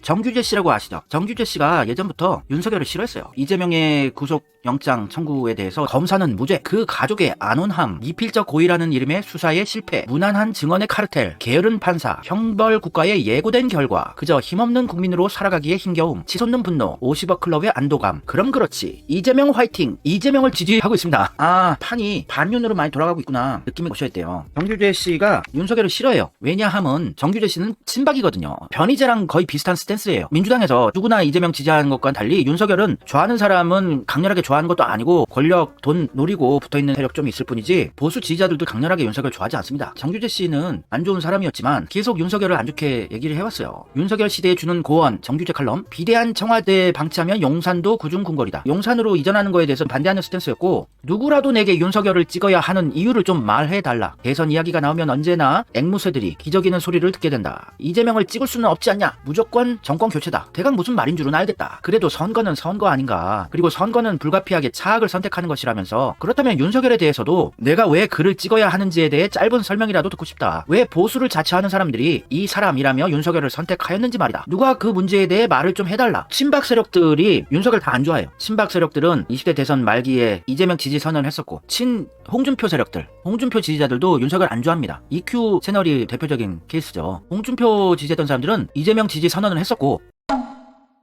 정규재 씨라고 아시죠? 정규재 씨가 예전부터 윤석열을 싫어했어요. 이재명의 구속영장 청구에 대해서 검사는 무죄, 그 가족의 안온함, 미필적 고의라는 이름의 수사의 실패, 무난한 증언의 카르텔, 게으른 판사, 형벌 국가에 예고된 결과, 그저 힘없는 국민으로 살아가기에 힘겨움, 치솟는 분노, 50억 클럽의 안도감. 그럼 그렇지, 이재명 화이팅! 이재명을 지지하고 있습니다. 아, 판이 반윤으로 많이 돌아가고 있구나 느낌이 오셔야 돼요. 정규재 씨가 윤석열을 싫어해요. 왜냐하면 정규재 씨는 친박이거든요. 변희재랑 거의 비슷한 스탠스예요. 민주당에서 누구나 이재명 지지하는 것과는 달리 윤석열은 좋아하는 사람은 강렬하게 좋아하는 것도 아니고 권력, 돈 노리고 붙어있는 세력 좀 있을 뿐이지 보수 지지자들도 강렬하게 윤석열 좋아하지 않습니다. 정규재 씨는 안 좋은 사람이었지만 계속 윤석열을 안 좋게 얘기를 해왔어요. 윤석열 시대에 주는 고언, 정규재 칼럼, 비대한 청와대 방치하면 용산도 구중궁궐이다. 용산으로 이전하는 거에 대해서 반대하는 스탠스였고, 누구라도 내게 윤석열을 찍어야 하는 이유를 좀 말해달라. 대선 이야기가 나오면 언제나 앵무새들이 기저귀는 소리를 듣게 된다. 이재명을 찍을 수는 없지 않냐. 무조건 정권 교체다. 대강 무슨 말인 줄은 알겠다. 그래도 선거는 선거 아닌가. 그리고 선거는 불가피하게 차악을 선택하는 것이라면서, 그렇다면 윤석열에 대해서도 내가 왜 그를 찍어야 하는지에 대해 짧은 설명이라도 듣고 싶다. 왜 보수를 자처하는 사람들이 이 사람이라며 윤석열을 선택하였는지 말이다. 누가 그 문제에 대해 말을 좀 해달라. 친박 세력들이 윤석열 다 안 좋아해요. 친박 세력들은 20대 대선 말기에 이재명 지지 선언을 했었고, 친 홍준표 세력들, 홍준표 지지자들도 윤석열 안 좋아합니다. EQ 채널이 대표적인 케이스죠. 홍준표 지지했던 사람들은 이재명 지지 선언을 했었고,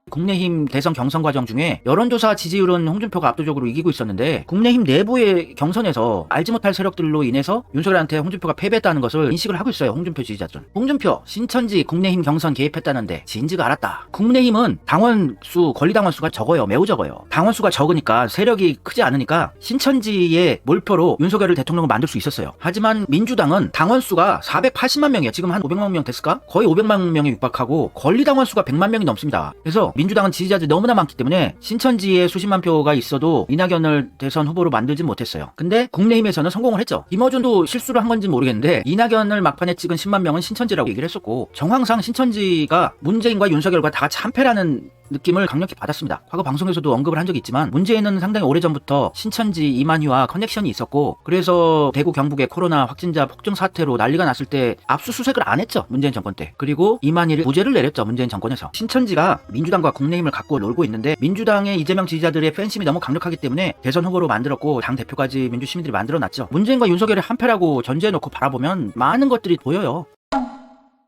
국내힘 대선 경선 과정 중에 여론조사 지지율은 홍준표가 압도적으로 이기고 있었는데, 국내힘 내부의 경선에서 알지 못할 세력들로 인해서 윤석열한테 홍준표가 패배했다는 것을 인식을 하고 있어요. 홍준표 지지자들은. 홍준표 신천지 국내힘 경선 개입했다는데 진즉 알았다. 국내힘은 당원수, 권리당원수가 적어요. 매우 적어요. 당원수가 적으니까 세력이 크지 않으니까 신천지의 몰표로 윤석열을 대통령으로 만들 수 있었어요. 하지만 민주당은 당원수가 480만 명이에요. 지금 한 500만 명 됐을까? 거의 500만 명에 육박하고 권리당원수가 100만 명이 넘습니다. 그래서 민주당은 지지자들이 너무나 많기 때문에 신천지에 수십만 표가 있어도 이낙연을 대선 후보로 만들지 못했어요. 근데 국내힘에서는 성공을 했죠. 김어준도 실수를 한 건지 모르겠는데 이낙연을 막판에 찍은 10만 명은 신천지라고 얘기를 했었고, 정황상 신천지가 문재인과 윤석열과 다 같이 한패라는 느낌을 강력히 받았습니다. 과거 방송에서도 언급을 한 적이 있지만, 문재인은 상당히 오래전부터 신천지 이만희와 커넥션이 있었고, 그래서 대구 경북의 코로나 확진자 폭증 사태로 난리가 났을 때 압수수색을 안 했죠. 문재인 정권 때. 그리고 이만희를 무죄를 내렸죠. 문재인 정권에서. 신천지가 민주당과 국내힘을 갖고 놀고 있는데, 민주당의 이재명 지지자들의 팬심이 너무 강력하기 때문에 대선 후보로 만들었고 당대표까지 민주시민들이 만들어놨죠. 문재인과 윤석열의 한패라고 전제해놓고 바라보면 많은 것들이 보여요.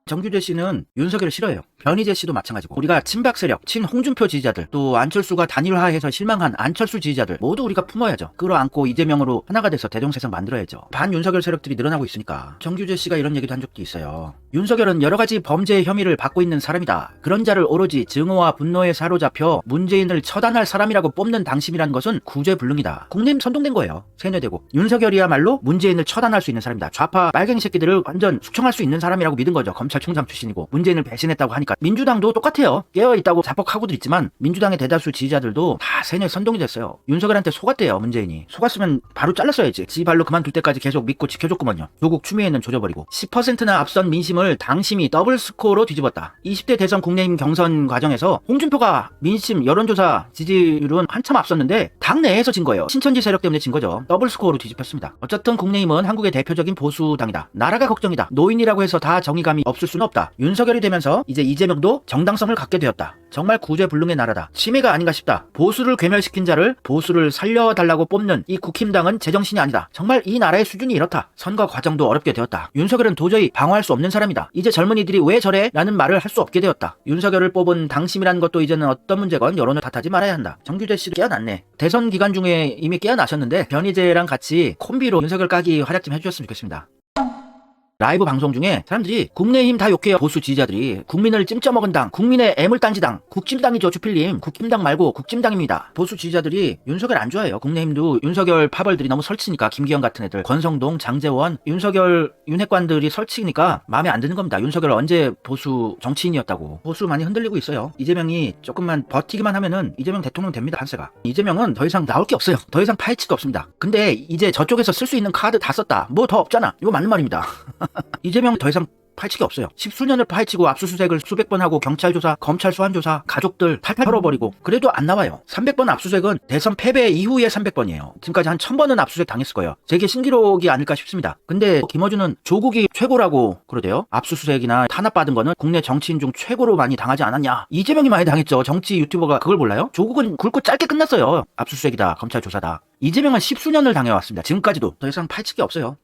정규재 씨는 윤석열을 싫어해요. 변희재 씨도 마찬가지고, 우리가 친박 세력, 친 홍준표 지지자들, 또 안철수가 단일화해서 실망한 안철수 지지자들 모두 우리가 품어야죠. 끌어안고 이재명으로 하나가 돼서 대동세상 만들어야죠. 반 윤석열 세력들이 늘어나고 있으니까. 정규재 씨가 이런 얘기도 한 적도 있어요. 윤석열은 여러 가지 범죄 혐의를 받고 있는 사람이다. 그런 자를 오로지 증오와 분노에 사로잡혀 문재인을 처단할 사람이라고 뽑는 당심이라는 것은 구제불능이다. 국내힘 선동된 거예요. 세뇌되고. 윤석열이야말로 문재인을 처단할 수 있는 사람이다. 좌파 빨갱이 새끼들을 완전 숙청할 수 있는 사람이라고 믿은 거죠. 검찰총장 출신이고 문재인을 배신했다고 하니까. 민주당도 똑같아요. 깨어있다고 자뻑하고들 있지만 민주당의 대다수 지지자들도 다 세뇌 선동이 됐어요. 윤석열한테 속았대요. 문재인이. 속았으면 바로 잘랐어야지. 지 발로 그만둘 때까지 계속 믿고 지켜줬구먼요. 조국 추미애는 조져버리고. 10%나 앞선 민심을 당심이 더블 스코어로 뒤집었다. 20대 대선 국내힘 경선 과정에서 홍준표가 민심 여론조사 지지율은 한참 앞섰는데 당내에서 진 거예요. 신천지 세력 때문에 진 거죠. 더블 스코어로 뒤집혔습니다. 어쨌든 국내힘은 한국의 대표적인 보수당이다. 나라가 걱정이다. 노인이라고 해서 다 정의감이 없을 수는 없다. 윤석열이 되면서 이제 이재명도 정당성을 갖게 되었다. 정말 구제불능의 나라다. 치매가 아닌가 싶다. 보수를 괴멸시킨 자를 보수를 살려달라고 뽑는 이 국힘당은 제정신이 아니다. 정말 이 나라의 수준이 이렇다. 선거 과정도 어렵게 되었다. 윤석열은 도저히 방어할 수 없는 사람이다. 이제 젊은이들이 왜 저래? 라는 말을 할 수 없게 되었다. 윤석열을 뽑은 당심이라는 것도 이제는 어떤 문제건 여론을 탓하지 말아야 한다. 정규재 씨도 깨어났네. 대선 기간 중에 이미 깨어나셨는데 변희재랑 같이 콤비로 윤석열 까기 활약 좀 해주셨으면 좋겠습니다. 라이브 방송 중에 사람들이 국내힘 다 욕해요. 보수 지지자들이. 국민을 찜쪄먹은 당, 국민의 애물단지당, 국짐당이죠. 주필님. 국힘당 말고 국짐당입니다. 보수 지지자들이 윤석열 안 좋아해요. 국내힘도 윤석열 파벌들이 너무 설치니까, 김기현 같은 애들, 권성동, 장제원, 윤석열 윤핵관들이 설치니까 마음에 안 드는 겁니다. 윤석열 언제 보수 정치인이었다고. 보수 많이 흔들리고 있어요. 이재명이 조금만 버티기만 하면은 이재명 대통령 됩니다. 한세가. 이재명은 더 이상 나올 게 없어요. 더 이상 파헤치도 없습니다. 근데 이제 저쪽에서 쓸 수 있는 카드 다 썼다. 뭐 더 없잖아. 이거 맞는 말입니다. 이재명 더 이상 파헤치기 없어요. 십수년을 파헤치고 압수수색을 수백 번 하고 경찰 조사, 검찰 소환 조사, 가족들 탈탈 털어버리고 그래도 안 나와요. 300번 압수수색은 대선 패배 이후에 300번이에요. 지금까지 한 1000번은 압수수색 당했을 거예요. 제게 신기록이 아닐까 싶습니다. 근데 김어준은 조국이 최고라고 그러대요. 압수수색이나 탄압받은 거는 국내 정치인 중 최고로 많이 당하지 않았냐. 이재명이 많이 당했죠. 정치 유튜버가 그걸 몰라요? 조국은 굵고 짧게 끝났어요. 압수수색이다, 검찰 조사다. 이재명은 십수년을 당해왔습니다. 지금까지도. 더 이상 파헤치기 없어요.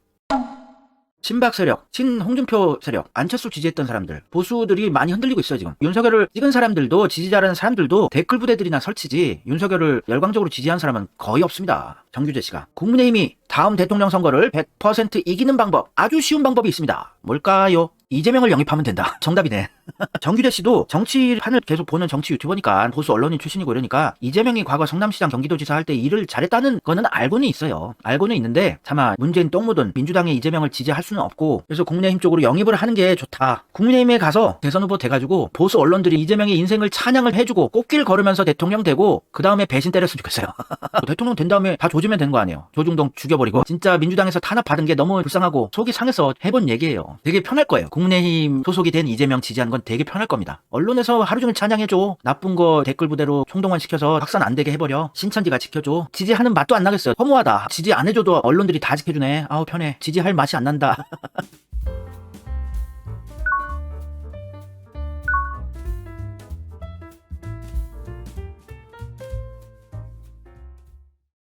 친박 세력, 친홍준표 세력, 안철수 지지했던 사람들, 보수들이 많이 흔들리고 있어요. 지금 윤석열을 찍은 사람들도, 지지자라는 사람들도 댓글 부대들이나 설치지 윤석열을 열광적으로 지지한 사람은 거의 없습니다. 정규재 씨가 국민의힘이 다음 대통령 선거를 100% 이기는 방법, 아주 쉬운 방법이 있습니다. 뭘까요? 이재명을 영입하면 된다. 정답이네. 정규재 씨도 정치판을 계속 보는 정치 유튜버니까, 보수 언론인 출신이고 이러니까 이재명이 과거 성남시장 경기도지사 할 때 일을 잘했다는 거는 알고는 있어요. 알고는 있는데 차마 문재인 똥 묻은 민주당의 이재명을 지지할 수는 없고, 그래서 국민의힘 쪽으로 영입을 하는 게 좋다. 국민의힘에 가서 대선 후보 돼가지고 보수 언론들이 이재명의 인생을 찬양을 해주고 꽃길 걸으면서 대통령 되고 그 다음에 배신 때렸으면 좋겠어요. 대통령 된 다음에 다 조지면 되는 거 아니에요. 조중동 죽여버리고. 진짜 민주당에서 탄압받은 게 너무 불쌍하고 속이 상해서 해본 얘기예요. 되게 편할 거예요. 국민의힘 소속이 된 이재명 지지하는 건 되게 편할 겁니다. 언론에서 하루 종일 찬양해줘. 나쁜 거 댓글 부대로 총동원 시켜서 확산 안 되게 해버려. 신천지가 지켜줘. 지지하는 맛도 안 나겠어요. 허무하다. 지지 안 해줘도 언론들이 다 지켜주네. 아우 편해. 지지할 맛이 안 난다.